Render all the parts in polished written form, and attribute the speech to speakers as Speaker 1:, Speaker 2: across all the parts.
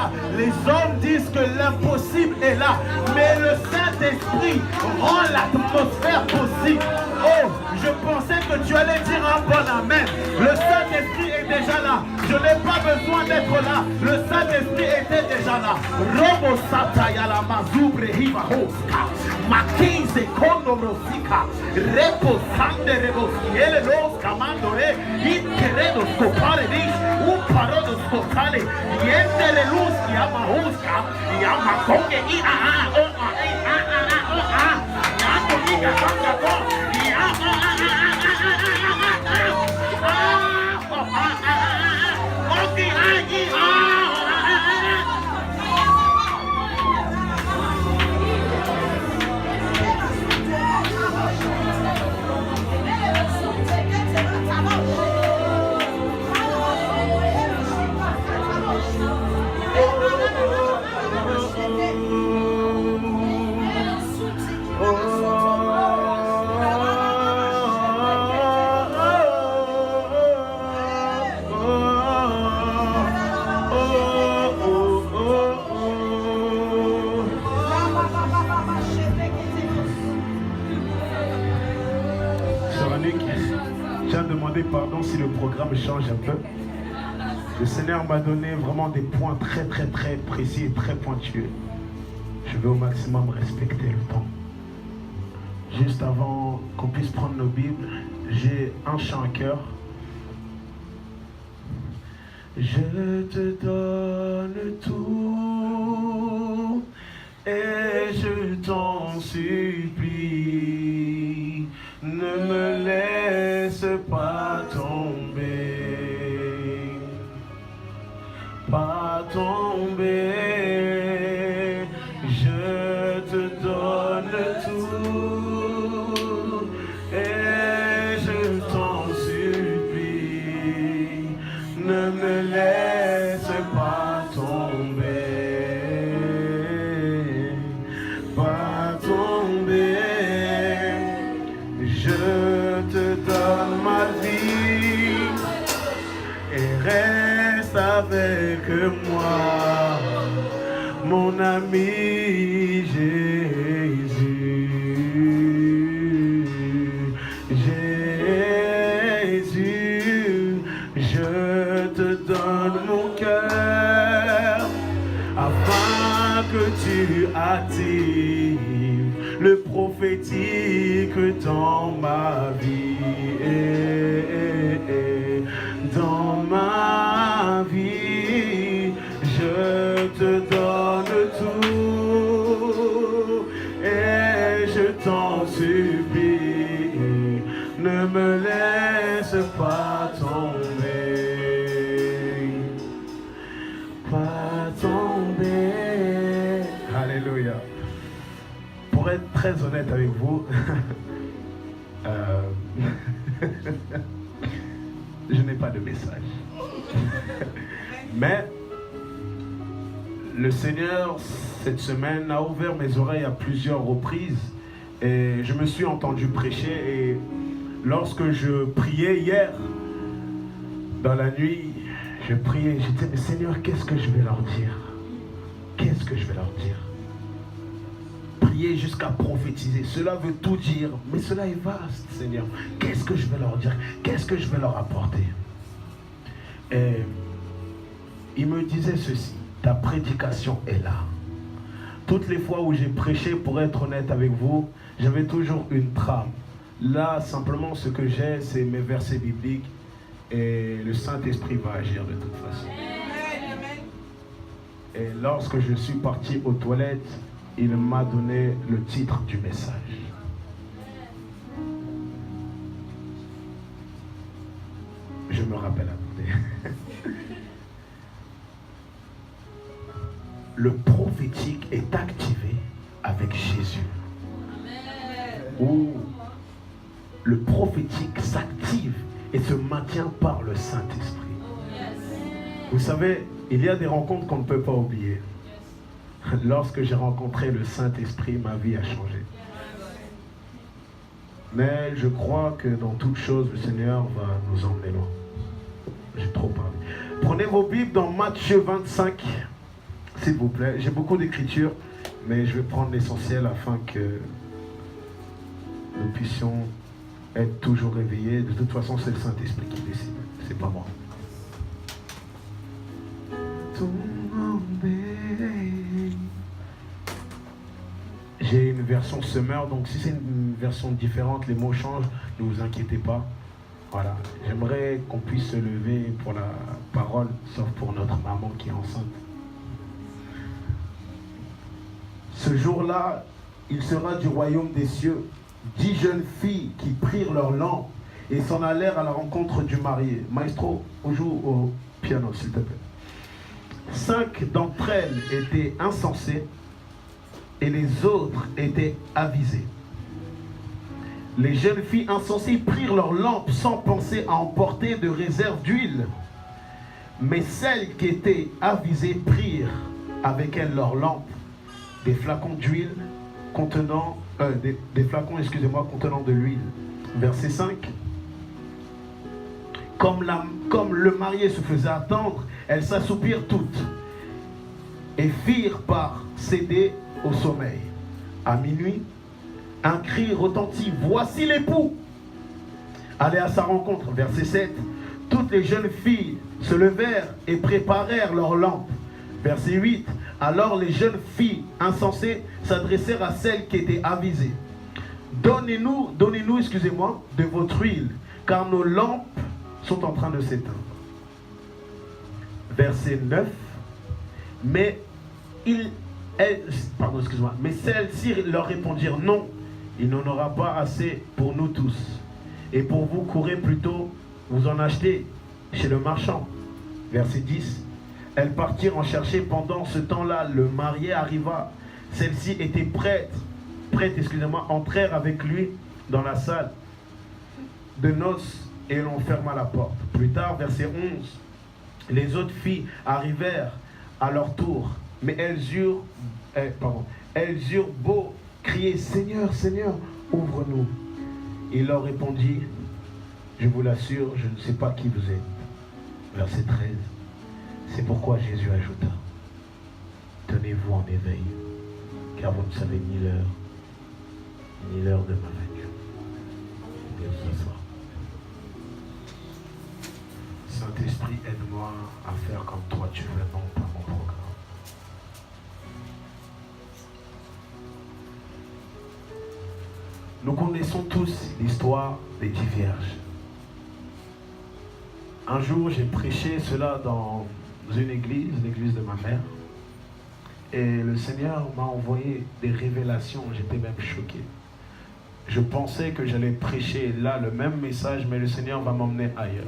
Speaker 1: là. Les hommes disent que l'impossible est là. Mais le Saint-Esprit rend l'atmosphère possible. Oh, je pensais que tu allais dire un bon amen. Le Saint-Esprit est déjà là. Je n'ai pas besoin d'être là. Le Saint-Esprit était déjà là. Robo sataya la mazubre hiva hoska. Makize kondomrosika. Repo sande reboski. Ele nos kamandore. Interedos kopare dis. Uparodos kotale. Yendere luski ama hoska. Yama konge i a a o a i a a a o a. Yamo ika kanga ko.
Speaker 2: Pardon si le programme change un peu. Le Seigneur m'a donné vraiment des points très précis et très pointueux. Je vais au maximum respecter le temps. Juste avant qu'on puisse prendre nos Bibles, j'ai un chant à cœur. Je te donne tout et je t'en supplie, ne me laisse pas tomber, pas tomber. Je te donne tout et je t'en supplie, ne me laisse pas tomber, pas tomber. Je te donne ma vie et reste avec moi, mon ami Jésus. Jésus, je te donne mon cœur afin que tu actives le prophétique dans ma vie. Dans ma vie, je te donne tout et je t'en supplie, ne me laisse pas tomber, pas tomber. Alléluia. Pour être très honnête avec vous, je n'ai pas de message. Mais le Seigneur, cette semaine, a ouvert mes oreilles à plusieurs reprises et je me suis entendu prêcher. Et lorsque je priais hier, dans la nuit, je priais, je disais, mais Seigneur, qu'est-ce que je vais leur dire? Qu'est-ce que je vais leur dire? Prier jusqu'à prophétiser, cela veut tout dire, mais cela est vaste, Seigneur. Qu'est-ce que je vais leur dire? Qu'est-ce que je vais leur apporter? Et il me disait ceci, ta prédication est là. Toutes les fois où j'ai prêché, pour être honnête avec vous, j'avais toujours une trame. Là, simplement, ce que j'ai, c'est mes versets bibliques et le Saint-Esprit va agir de toute façon. Et lorsque je suis parti aux toilettes, il m'a donné le titre du message. Je me rappelle, attendez. Le prophétique est activé avec Jésus. Ou le prophétique s'active et se maintient par le Saint-Esprit. Vous savez, il y a des rencontres qu'on ne peut pas oublier. Lorsque j'ai rencontré le Saint-Esprit, ma vie a changé. Mais je crois que dans toute chose, le Seigneur va nous emmener loin. J'ai trop parlé. Prenez vos Bibles dans Matthieu 25. s'il vous plaît. J'ai beaucoup d'écriture, mais je vais prendre l'essentiel afin que nous puissions être toujours réveillés. De toute façon, c'est le Saint-Esprit qui décide, c'est pas moi. J'ai une version Summer, donc si c'est une version différente, les mots changent, ne vous inquiétez pas. Voilà, j'aimerais qu'on puisse se lever pour la parole, sauf pour notre maman qui est enceinte. Ce jour-là, il sera du royaume des cieux 10 jeunes filles qui prirent leurs lampes et s'en allèrent à la rencontre du marié. Maestro, on joue au piano, s'il te plaît. 5 d'entre elles étaient insensées et les autres étaient avisées. Les jeunes filles insensées prirent leurs lampes sans penser à emporter de réserve d'huile. Mais celles qui étaient avisées prirent avec elles leurs lampes, des flacons d'huile contenant, des flacons, contenant de l'huile. Verset 5. Comme le marié se faisait attendre, elles s'assoupirent toutes et firent par céder au sommeil. À minuit, un cri retentit, voici l'époux. Allez à sa rencontre. Verset 7. Toutes les jeunes filles se levèrent et préparèrent leurs lampes. Verset 8. Alors les jeunes filles insensées s'adressèrent à celles qui étaient avisées. Donnez-nous, de votre huile, car nos lampes sont en train de s'éteindre. Verset 9. Mais celles-ci leur répondirent, non, il n'en aura pas assez pour nous tous. Et pour vous, courez plutôt, vous en achetez chez le marchand. Verset 10. Elles partirent en chercher. Pendant ce temps-là, le marié arriva. Celles-ci étaient prêtes, entrèrent avec lui dans la salle de noces et l'on ferma la porte. Plus tard, verset 11, les autres filles arrivèrent à leur tour, mais elles eurent beau crier, Seigneur, Seigneur, ouvre-nous. Il leur répondit, je vous l'assure, je ne sais pas qui vous êtes. Verset 13. C'est pourquoi Jésus ajouta, tenez-vous en éveil, car vous ne savez ni l'heure de ma venue. Viens ce soir. Saint-Esprit, aide-moi à faire comme toi tu veux, non pas mon programme. Nous connaissons tous l'histoire des 10 vierges. Un jour, j'ai prêché cela dans une église, l'église de ma mère. Et le Seigneur m'a envoyé des révélations, j'étais même choqué. Je pensais que j'allais prêcher là le même message, mais le Seigneur va m'emmener ailleurs.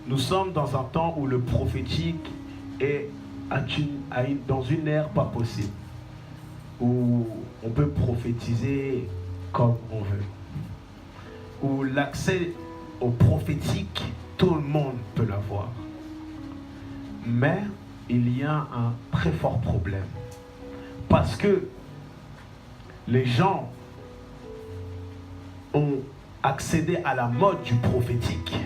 Speaker 2: Nous sommes dans un temps où le prophétique est dans une ère pas possible. Où on peut prophétiser comme on veut. Où l'accès au prophétique, tout le monde peut l'avoir. Mais il y a un très fort problème. Parce que les gens ont accédé à la mode du prophétique.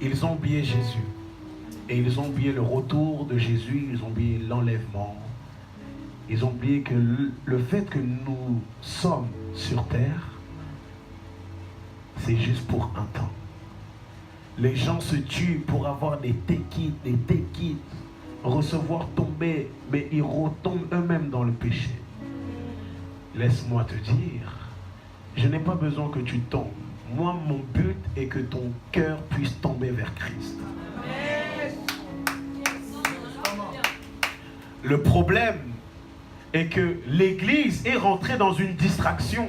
Speaker 2: Ils ont oublié Jésus. Et ils ont oublié le retour de Jésus. Ils ont oublié l'enlèvement. Ils ont oublié que le fait que nous sommes sur terre, c'est juste pour un temps. Les gens se tuent pour avoir des téquites, recevoir tomber, mais ils retombent eux-mêmes dans le péché. Laisse-moi te dire, je n'ai pas besoin que tu tombes. Moi, mon but est que ton cœur puisse tomber vers Christ. Le problème est que l'Église est rentrée dans une distraction.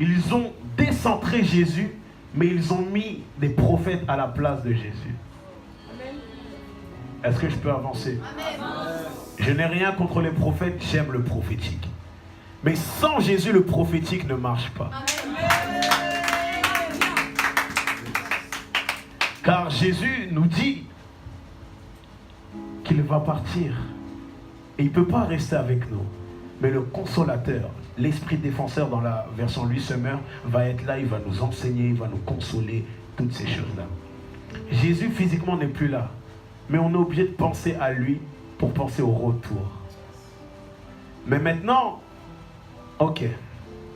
Speaker 2: Ils ont décentré Jésus, mais ils ont mis des prophètes à la place de Jésus. Est-ce que je peux avancer? Je n'ai rien contre les prophètes, j'aime le prophétique. Mais sans Jésus, le prophétique ne marche pas. Car Jésus nous dit qu'il va partir. Et il ne peut pas rester avec nous. Mais le consolateur, l'esprit défenseur dans la version Louis Summer, va être là, il va nous enseigner, il va nous consoler, toutes ces choses-là. Jésus physiquement n'est plus là. Mais on est obligé de penser à lui pour penser au retour. Mais maintenant, ok,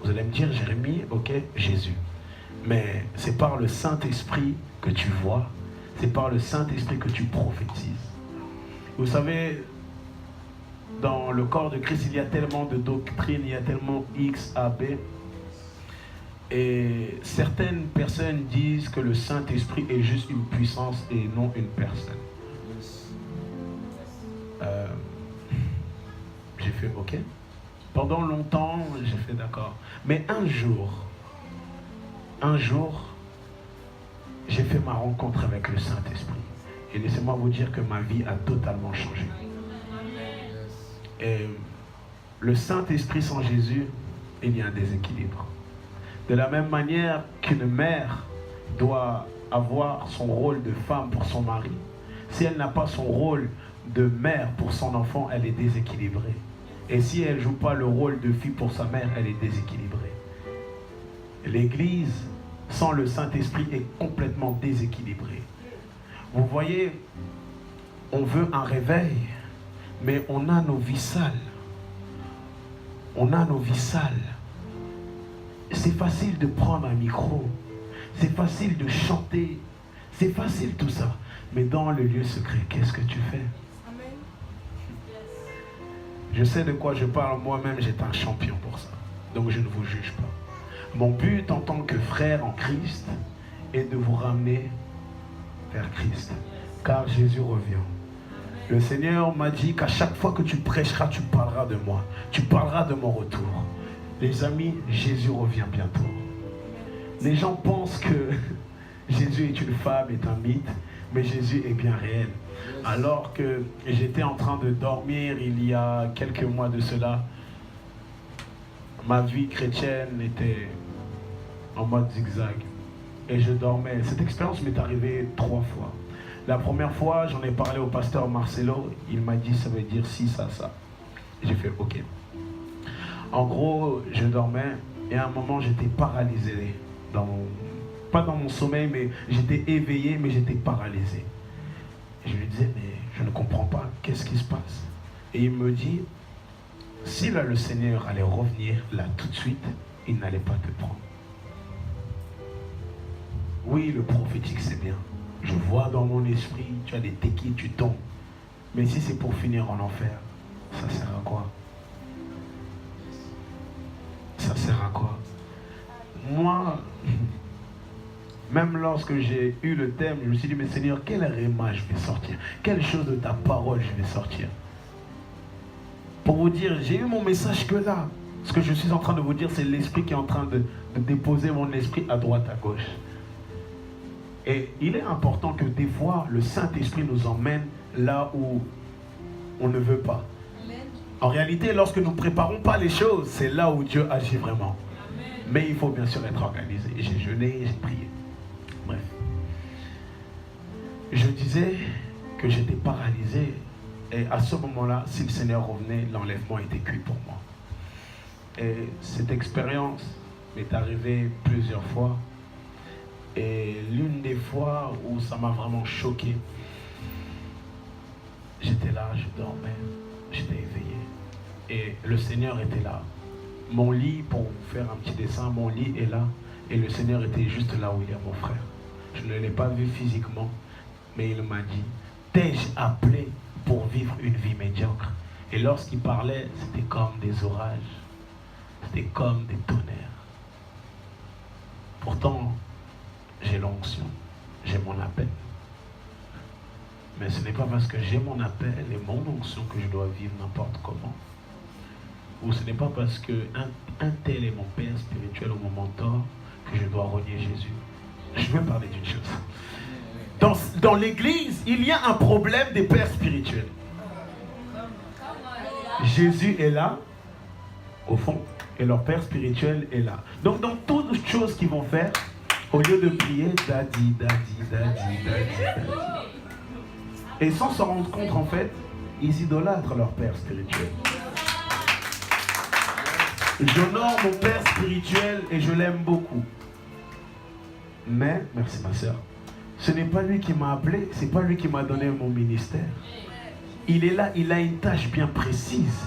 Speaker 2: vous allez me dire, Jérémie, ok, Jésus. Mais c'est par le Saint-Esprit que tu vois, c'est par le Saint-Esprit que tu prophétises. Vous savez, dans le corps de Christ, il y a tellement de doctrines, il y a tellement X, A, B. Et certaines personnes disent que le Saint-Esprit est juste une puissance et non une personne. J'ai fait ok. Pendant longtemps, j'ai fait d'accord. Mais un jour, j'ai fait ma rencontre avec le Saint-Esprit. Et laissez-moi vous dire que ma vie a totalement changé. Et le Saint-Esprit sans Jésus, il y a un déséquilibre. De la même manière qu'une mère doit avoir son rôle de femme pour son mari, si elle n'a pas son rôle de mère pour son enfant, elle est déséquilibrée. Et si elle ne joue pas le rôle de fille pour sa mère, elle est déséquilibrée. L'Église, sans le Saint-Esprit, est complètement déséquilibrée. Vous voyez, on veut un réveil, mais on a nos vies sales. On a nos vies sales. C'est facile de prendre un micro. C'est facile de chanter. C'est facile tout ça. Mais dans le lieu secret, qu'est-ce que tu fais? Je sais de quoi je parle. Moi-même, j'étais un champion pour ça. Donc, je ne vous juge pas. Mon but en tant que frère en Christ est de vous ramener vers Christ. Car Jésus revient. Le Seigneur m'a dit qu'à chaque fois que tu prêcheras, tu parleras de moi. Tu parleras de mon retour. Les amis, Jésus revient bientôt. Les gens pensent que Jésus est une fable, est un mythe, mais Jésus est bien réel. Alors que j'étais en train de dormir il y a quelques mois de cela, ma vie chrétienne était en mode zigzag. Et je dormais. Cette expérience m'est arrivée 3 fois. La première fois, j'en ai parlé au pasteur Marcelo. Il m'a dit, ça veut dire ci, ça, ça. J'ai fait, ok. En gros, je dormais et à un moment, j'étais paralysé. Pas dans mon sommeil, mais j'étais éveillé, mais j'étais paralysé. Et je lui disais, mais je ne comprends pas, qu'est-ce qui se passe? Et il me dit, si là le Seigneur allait revenir, là tout de suite, il n'allait pas te prendre. Oui, le prophétique, c'est bien. Je vois dans mon esprit, tu as des téquilles, tu tombes. Mais si c'est pour finir en enfer, ça sert à quoi? Ça sert à quoi? Moi, même lorsque j'ai eu le thème, je me suis dit, mais Seigneur, quel réma je vais sortir? Quelle chose de ta parole je vais sortir? Pour vous dire, j'ai eu mon message que là. Ce que je suis en train de vous dire, c'est l'esprit qui est en train de déposer mon esprit à droite, à gauche. Et il est important que des fois, le Saint-Esprit nous emmène là où on ne veut pas. En réalité, lorsque nous ne préparons pas les choses, c'est là où Dieu agit vraiment. Mais il faut bien sûr être organisé. J'ai jeûné, j'ai prié. Bref. Je disais que j'étais paralysé. Et à ce moment-là, si le Seigneur revenait, l'enlèvement était cuit pour moi. Et cette expérience m'est arrivée plusieurs fois. Et l'une des fois où ça m'a vraiment choqué, j'étais là, je dormais, j'étais éveillé. Et le Seigneur était là. Mon lit, pour vous faire un petit dessin, mon lit est là. Et le Seigneur était juste là où il y a mon frère. Je ne l'ai pas vu physiquement, mais il m'a dit, t'ai-je appelé pour vivre une vie médiocre? Et lorsqu'il parlait, c'était comme des orages. C'était comme des tonnerres. Pourtant, j'ai l'onction, j'ai mon appel. Mais ce n'est pas parce que j'ai mon appel et mon onction que je dois vivre n'importe comment. Ou ce n'est pas parce qu'un tel est mon père spirituel ou mon mentor que je dois renier Jésus. Je veux parler d'une chose. Dans l'église, il y a un problème des pères spirituels. Jésus est là, au fond, et leur père spirituel est là. Donc dans toutes les choses qu'ils vont faire, au lieu de prier, daddy, daddy, daddy, daddy, daddy. Et sans se rendre compte, en fait, ils idolâtrent leur père spirituel. J'honore mon père spirituel et je l'aime beaucoup. Mais, merci ma soeur, ce n'est pas lui qui m'a appelé, ce n'est pas lui qui m'a donné mon ministère. Il est là, il a une tâche bien précise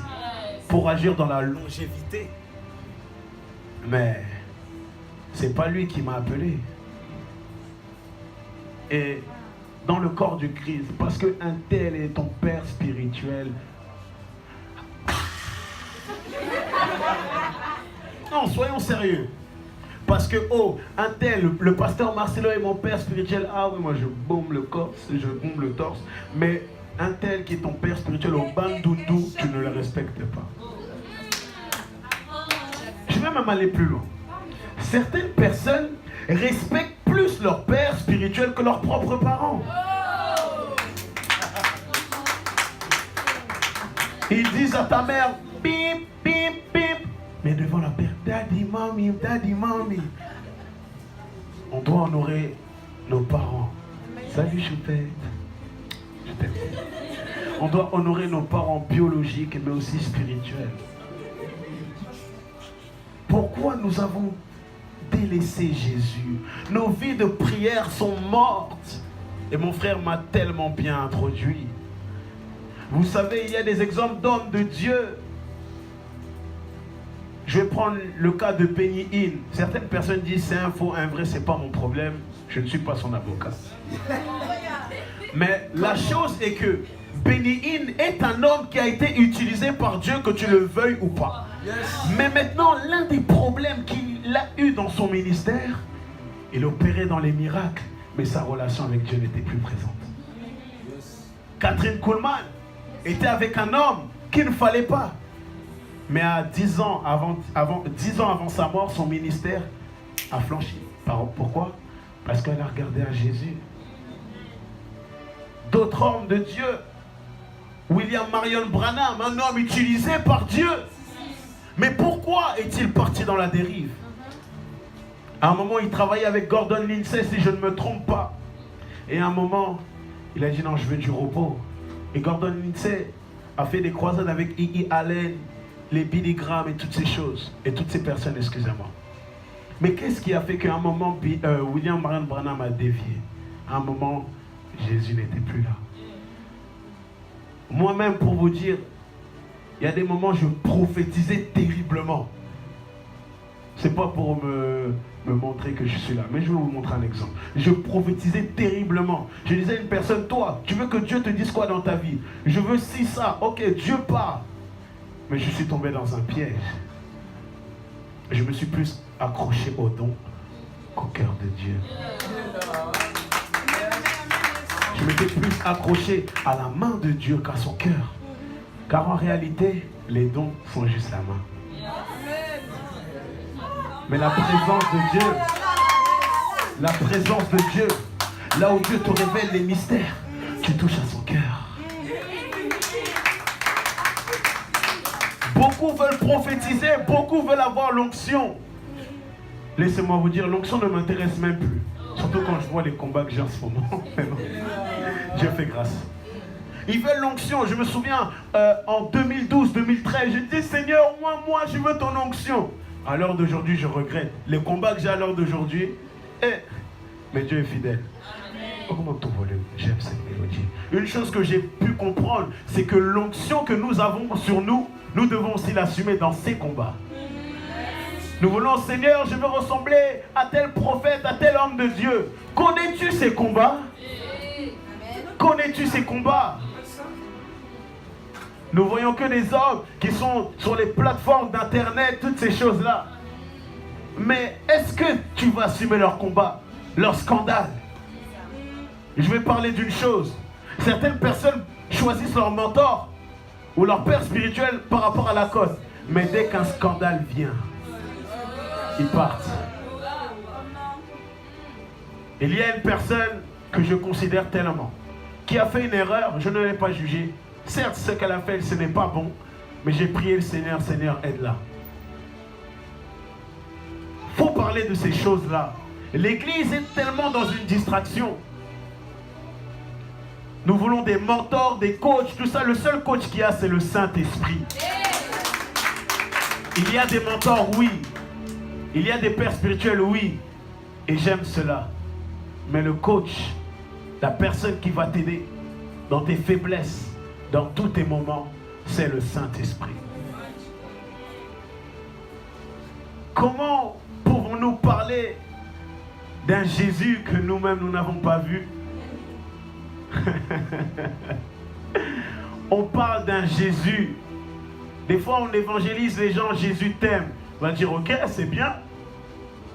Speaker 2: pour agir dans la longévité. Mais ce n'est pas lui qui m'a appelé. Et dans le corps du Christ, parce qu'un tel est ton père spirituel. Non, soyons sérieux. Parce que, oh, un tel, le pasteur Marcelo est mon père spirituel. Ah oui, moi je bombe le corps, je bombe le torse. Mais un tel qui est ton père spirituel au bandoudou, tu ne le respectes pas. Je vais même aller plus loin. Certaines personnes respectent plus leur père spirituel que leurs propres parents. Ils disent à ta mère, bip, bip, bip. Mais devant la père, daddy, mommy, daddy, mommy. On doit honorer nos parents. Salut Choupette. Je t'aime. On doit honorer nos parents biologiques, mais aussi spirituels. Pourquoi nous avons délaissé Jésus? Nos vies de prière sont mortes. Et mon frère m'a tellement bien introduit. Vous savez, il y a des exemples d'hommes de Dieu. Je vais prendre le cas de Benny Hinn. Certaines personnes disent c'est un faux, un vrai, c'est pas mon problème. Je ne suis pas son avocat. Mais la chose est que Benny Hinn est un homme qui a été utilisé par Dieu, que tu le veuilles ou pas. Mais maintenant, l'un des problèmes qu'il a eu dans son ministère, il opérait dans les miracles, mais sa relation avec Dieu n'était plus présente. Kathryn Kuhlman était avec un homme qu'il ne fallait pas. Mais à 10 ans avant sa mort, son ministère a flanchi. Pourquoi? Parce qu'elle a regardé à Jésus. D'autres hommes de Dieu. William Marion Branham, un homme utilisé par Dieu. Mais pourquoi est-il parti dans la dérive? À un moment, il travaillait avec Gordon Lindsay, si je ne me trompe pas. Et à un moment, il a dit non, je veux du repos. Et Gordon Lindsay a fait des croisades avec E.E. Allen, les Billy Graham et toutes ces choses. Et toutes ces personnes, excusez-moi. Mais qu'est-ce qui a fait qu'à un moment, William Marion Branham a dévié? À un moment, Jésus n'était plus là. Moi-même, pour vous dire, il y a des moments où je prophétisais terriblement. C'est pas pour me montrer que je suis là, mais je vais vous montrer un exemple. Je prophétisais terriblement. Je disais à une personne, toi, tu veux que Dieu te dise quoi dans ta vie? Je veux si ça. Ok, Dieu parle. Mais je suis tombé dans un piège. Je me suis plus accroché au don qu'au cœur de Dieu. Je m'étais plus accroché à la main de Dieu qu'à son cœur. Car en réalité, les dons sont juste la main. Mais la présence de Dieu, là où Dieu te révèle les mystères, tu touches à son cœur. Beaucoup veulent prophétiser, beaucoup veulent avoir l'onction. Laissez-moi vous dire, l'onction ne m'intéresse même plus. Surtout quand je vois les combats que j'ai en ce moment. Dieu fait grâce. Ils veulent l'onction. Je me souviens, en 2012-2013, je dis, Seigneur, moi, je veux ton onction. À l'heure d'aujourd'hui, je regrette. Les combats que j'ai à l'heure d'aujourd'hui, mais Dieu est fidèle. Augmente ton volume, j'aime cette mélodie. Une chose que j'ai pu comprendre, c'est que l'onction que nous avons sur nous, nous devons aussi l'assumer dans ces combats. Nous voulons, Seigneur, je veux ressembler à tel prophète, à tel homme de Dieu. Connais-tu ces combats? Connais-tu ces combats? Nous voyons que des hommes qui sont sur les plateformes d'internet, toutes ces choses-là. Mais est-ce que tu vas assumer leur combat, leur scandale? Je vais parler d'une chose. Certaines personnes choisissent leur mentor ou leur père spirituel par rapport à la cause. Mais dès qu'un scandale vient, ils partent. Il y a une personne que je considère tellement, qui a fait une erreur, je ne l'ai pas jugée. Certes, ce qu'elle a fait, ce n'est pas bon, mais j'ai prié le Seigneur, Seigneur, aide-la. Il faut parler de ces choses-là. L'église est tellement dans une distraction. Nous voulons des mentors, des coachs, tout ça. Le seul coach qu'il y a, c'est le Saint-Esprit. Il y a des mentors, oui. Il y a des pères spirituels, oui. Et j'aime cela. Mais le coach, La personne qui va t'aider dans tes faiblesses, dans tous tes moments, c'est le Saint-Esprit. Comment pouvons-nous parler d'un Jésus que nous-mêmes nous n'avons pas vu? On parle d'un Jésus. Des fois on évangélise les gens, Jésus t'aime. On va dire ok, c'est bien.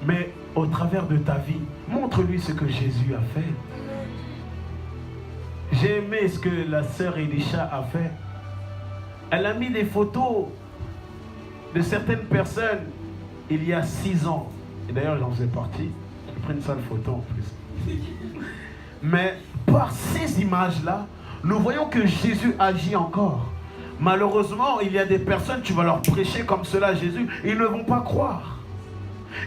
Speaker 2: Mais au travers de ta vie, montre-lui ce que Jésus a fait. J'ai aimé ce que la sœur Elisha a fait. Elle a mis des photos de certaines personnes il y a 6 ans. Et d'ailleurs j'en faisais partie. J'ai pris une sale photo en plus. Mais par ces images-là, nous voyons que Jésus agit encore. Malheureusement, il y a des personnes, tu vas leur prêcher comme cela à Jésus, ils ne vont pas croire.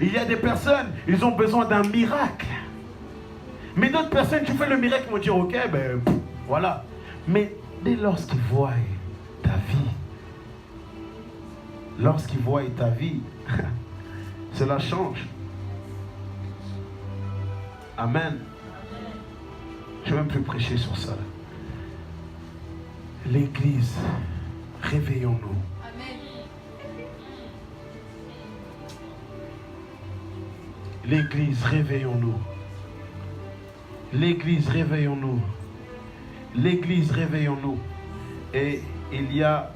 Speaker 2: Il y a des personnes, ils ont besoin d'un miracle. Mais d'autres personnes, tu fais le miracle, ils vont dire, ok, ben voilà. Mais dès lorsqu'ils voient ta vie, cela change. Amen. Je ne vais même plus prêcher sur ça. L'église, réveillons-nous. L'église, réveillons-nous. L'église, réveillons-nous. L'église, réveillons-nous. Et il y a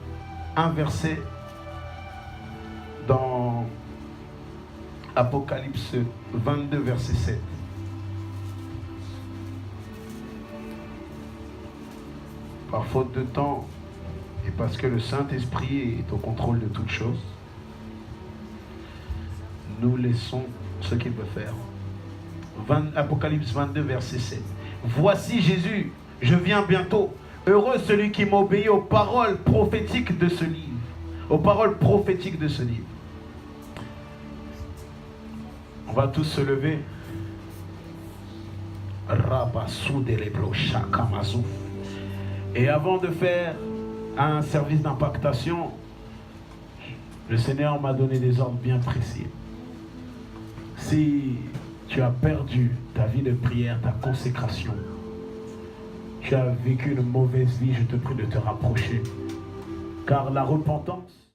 Speaker 2: un verset dans Apocalypse 22, verset 7. Par faute de temps, et parce que le Saint-Esprit est au contrôle de toutes choses, nous laissons ce qu'il veut faire. Apocalypse 22, verset 7. Voici Jésus, je viens bientôt. Heureux celui qui m'obéit aux paroles prophétiques de ce livre. Aux paroles prophétiques de ce livre. On va tous se lever. Et avant de faire un service d'impactation, le Seigneur m'a donné des ordres bien précis. Si tu as perdu ta vie de prière, ta consécration, tu as vécu une mauvaise vie, je te prie de te rapprocher. Car la repentance